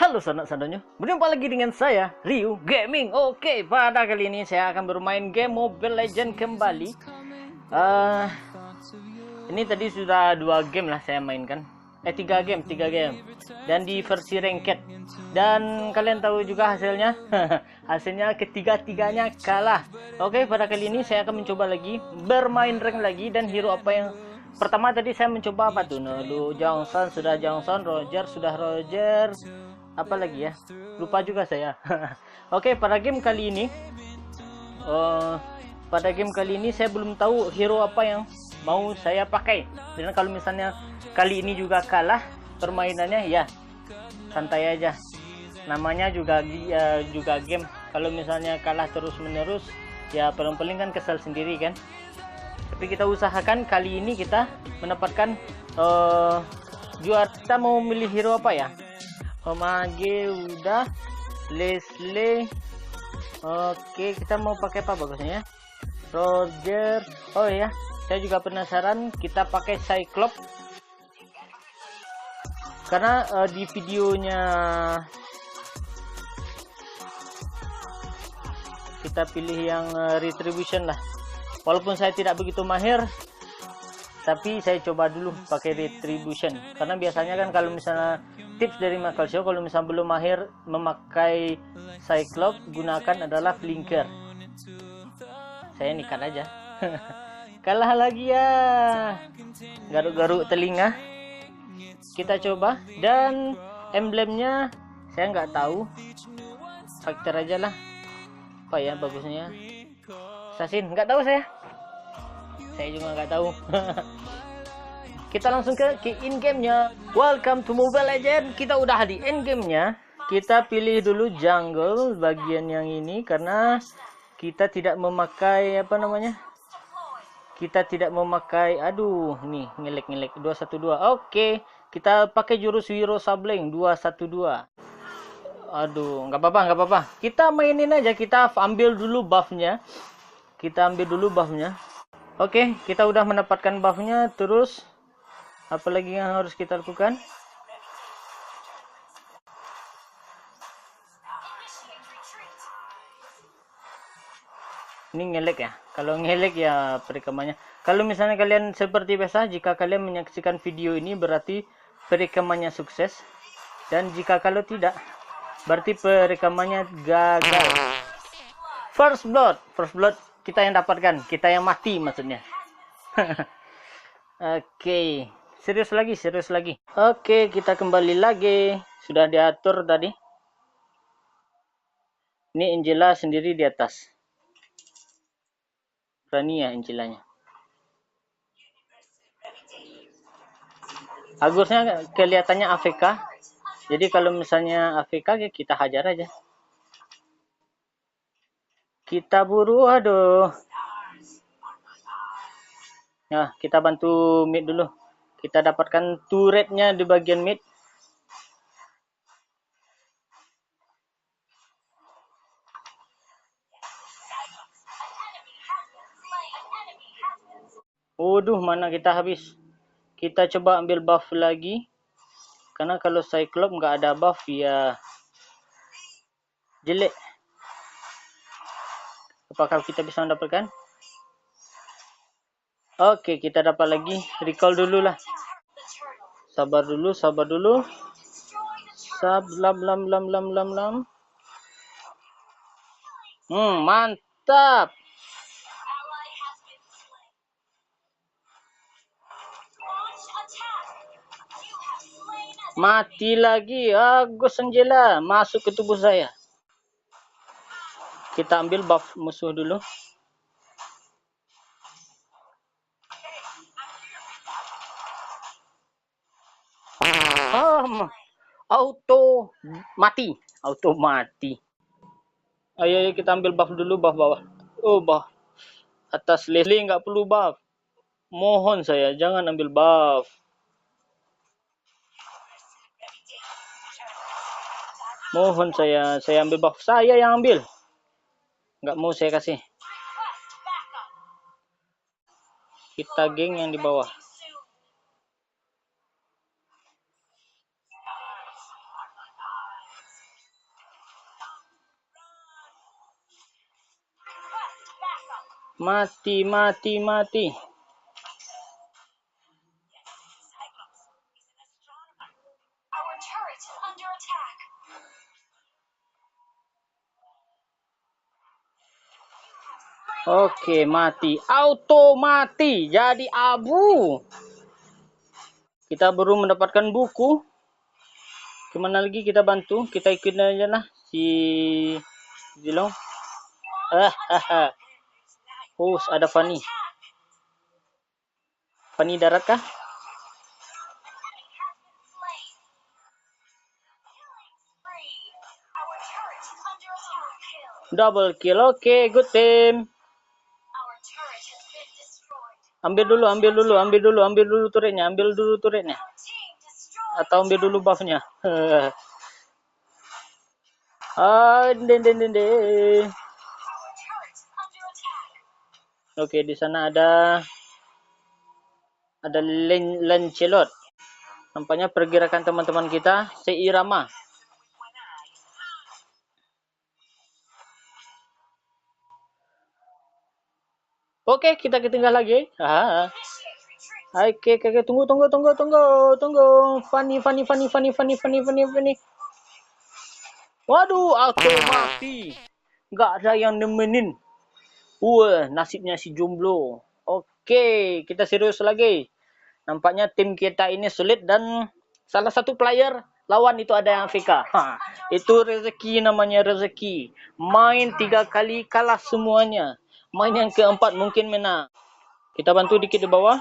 Halo sanak-sanaknya, berjumpa lagi dengan saya, Ryu Gaming. Oke, pada kali ini saya akan bermain game Mobile Legends kembali. Eh, ini tadi sudah 2 game lah saya mainkan. 3 game. Dan di versi ranked. Dan kalian tahu juga hasilnya. Hasilnya ketiga-tiganya kalah. Oke, pada kali ini saya akan mencoba lagi bermain rank lagi, dan hero apa yang pertama tadi saya mencoba apa tuh? Dulu Johnson sudah Johnson, Roger sudah Roger. Apa lagi ya, lupa juga saya. Oke, uh, pada game kali ini saya belum tahu hero apa yang mau saya pakai. Dan kalau misalnya kali ini juga kalah permainannya, ya santai aja, namanya juga juga game. Kalau misalnya kalah terus menerus, ya paling-paling kan kesal sendiri kan. Tapi kita usahakan kali ini kita mendapatkan juara. Kita mau milih hero apa ya? Omage udah, Leslie. Oke, kita mau pakai apa bagusnya ya? Roger. Oh ya, saya juga penasaran, kita pakai Cyclops karena di videonya kita pilih yang Retribution lah. Walaupun saya tidak begitu mahir, tapi saya coba dulu pakai Retribution karena biasanya kan kalau misalnya tips dari Michael Show, kalau misalnya belum mahir memakai Cyclops, gunakan adalah Flinker. Saya nikat aja. Kalah lagi ya, garuk-garuk telinga. Kita coba, dan emblemnya saya nggak tahu, faktor aja lah. Apa ya bagusnya? Assassin, nggak tahu saya juga nggak tahu. Kita langsung ke in game-nya. Welcome to Mobile Legends. Kita udah di end game-nya. Kita pilih dulu jungle bagian yang ini karena kita tidak memakai apa namanya? Kita tidak memakai, aduh, nih ngelek 212. Oke, kita pakai jurus Wiro Sableng 212. Aduh, nggak apa-apa. Kita mainin aja, kita ambil dulu buff-nya. Oke, kita udah mendapatkan buff-nya, terus apalagi yang harus kita lakukan? Ini ngelek ya. Kalau ngelek ya perekamannya. Kalau misalnya kalian seperti biasa, jika kalian menyaksikan video ini berarti perekamannya sukses. Dan jika kalau tidak, berarti perekamannya gagal. First blood kita yang dapatkan, kita yang mati maksudnya. Oke, serius lagi. Oke, kita kembali lagi. Sudah diatur tadi. Ini Angela sendiri di atas. Berani ya Angelanya. Agusnya kelihatannya AFK. Jadi kalau misalnya AFK, kita hajar aja. Kita buru, aduh. Nah, kita bantu mid dulu. Kita dapatkan turretnya di bagian mid. Waduh, mana kita habis. Kita coba ambil buff lagi. Karena kalau Cyclops nggak ada buff ya jelek. Apakah kita bisa mendapatkan? Oke, kita dapat lagi. Recall dulu lah. Sabar dulu. Lam. Mantap. Mati lagi. Agus Angela masuk ke tubuh saya. Kita ambil buff musuh dulu. Auto mati. Ayo kita ambil buff dulu, buff bawah. Buff atas Leslie nggak perlu buff. Mohon saya, jangan ambil buff. Mohon saya ambil buff. Saya yang ambil. Nggak mau saya kasih. Kita geng yang di bawah. Mati, mati, mati. Oke, mati. Auto mati. Jadi abu. Kita baru mendapatkan buku. Kemana lagi kita bantu? Kita ikut aja lah si Zilong. Oh, ada Fanny. Fanny darat kah? Double kill. Oke, good team. Ambil dulu turretnya, Atau ambil dulu buffnya. Oke, di sana ada Lancelot. Nampaknya pergerakan teman-teman kita seirama. Oke, kita ketinggal lagi. Oke, tunggu. Fanny. Waduh, auto mati. Nggak ada yang nemenin. Nasibnya si jomblo. Oke, kita serius lagi. Nampaknya tim kita ini sulit dan salah satu player lawan itu ada yang AFK. Itu rezeki, namanya rezeki. Main 3 kali kalah semuanya. Main yang keempat mungkin menang. Kita bantu dikit di bawah.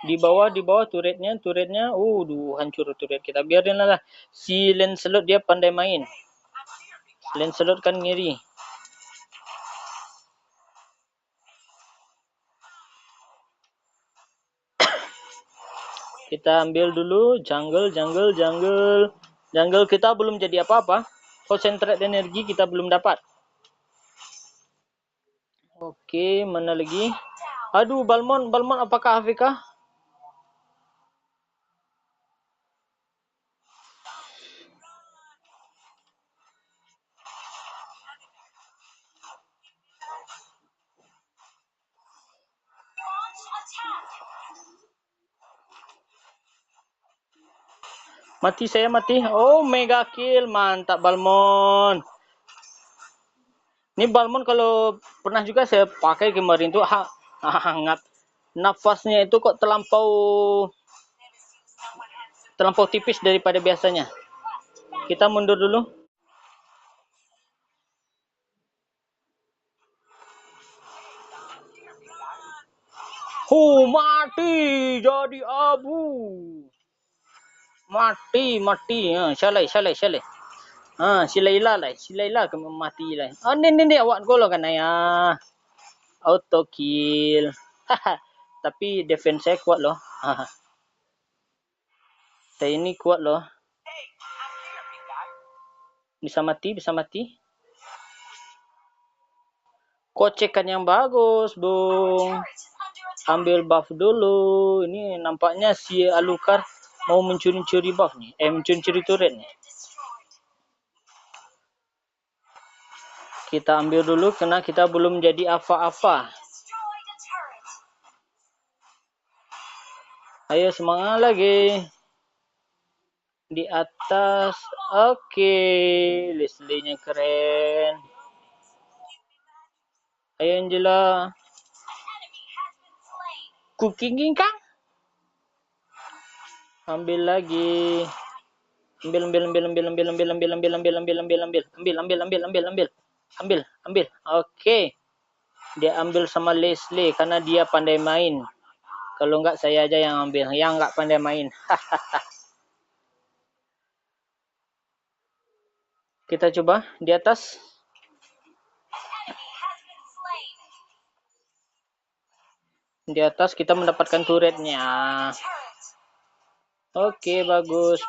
Di bawah turretnya. Hancur turret kita. Biarin lah. Si Lancelot dia pandai main. Lancelot kan ngiri. Kita ambil dulu jungle kita belum jadi apa-apa. Concentrate energi kita belum dapat. Oke, mana lagi? Aduh, Balmon apakah AFK? Saya mati. Oh, mega kill. Mantap Balmon. Ini Balmon kalau pernah juga saya pakai kemarin tuh hangat. Nafasnya itu kok terlampau tipis daripada biasanya. Kita mundur dulu. Mati jadi abu. Mati. Syalai. Si Laila ke mati lah. Ni awak gol kan ya. Auto kill. Tapi defense saya kuat loh. Saya ini kuat loh. Bisa mati. Kocekan yang bagus, Bung. Ambil buff dulu. Ini nampaknya si Alucard mau mencuri-curi buff nih. Mencuri-curi turret nih. Kita ambil dulu karena kita belum jadi apa-apa. Ayo semangat lagi. Di atas. Oke. Leslie-nya keren. Ayo Angela. Cooking Kang. Ambil lagi. Ambil. Oke. Dia ambil sama Leslie karena dia pandai main. Kalau enggak saya aja yang ambil. Yang enggak pandai main. Kita coba di atas. Di atas kita mendapatkan turretnya. Oke, bagus.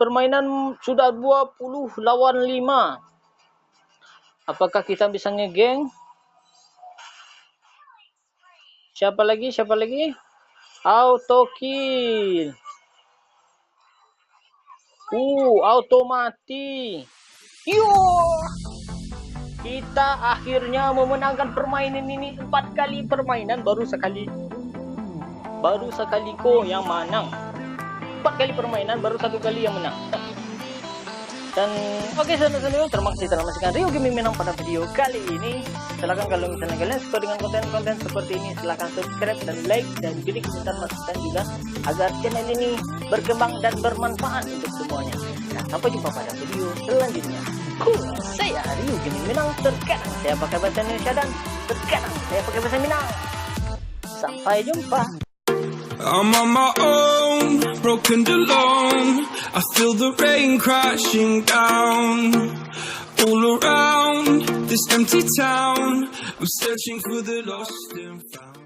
Permainan sudah 20 lawan 5. Apakah kita bisa ngegeng? Siapa lagi? Auto kill. Auto mati. Kita akhirnya memenangkan permainan ini. 4 kali permainan, baru sekali Ko yang menang. 4 kali permainan, baru 1 kali yang menang. Dan oke, saudara-saudara, terima kasih telah menyaksikan Rio Gaming Minang pada video kali ini. Silahkan kalau misalnya kalian suka dengan konten-konten seperti ini, silahkan subscribe dan like dan beri komentar masukan juga agar channel ini berkembang dan bermanfaat untuk semuanya. Dan sampai jumpa pada video selanjutnya. Saya Rio Gaming Minang, terkadang saya pakai bahasa Indonesia dan terkadang saya pakai bahasa Minang. Sampai jumpa. I'm on my own, broken and alone. I feel the rain crashing down all around this empty town. I'm searching for the lost and found.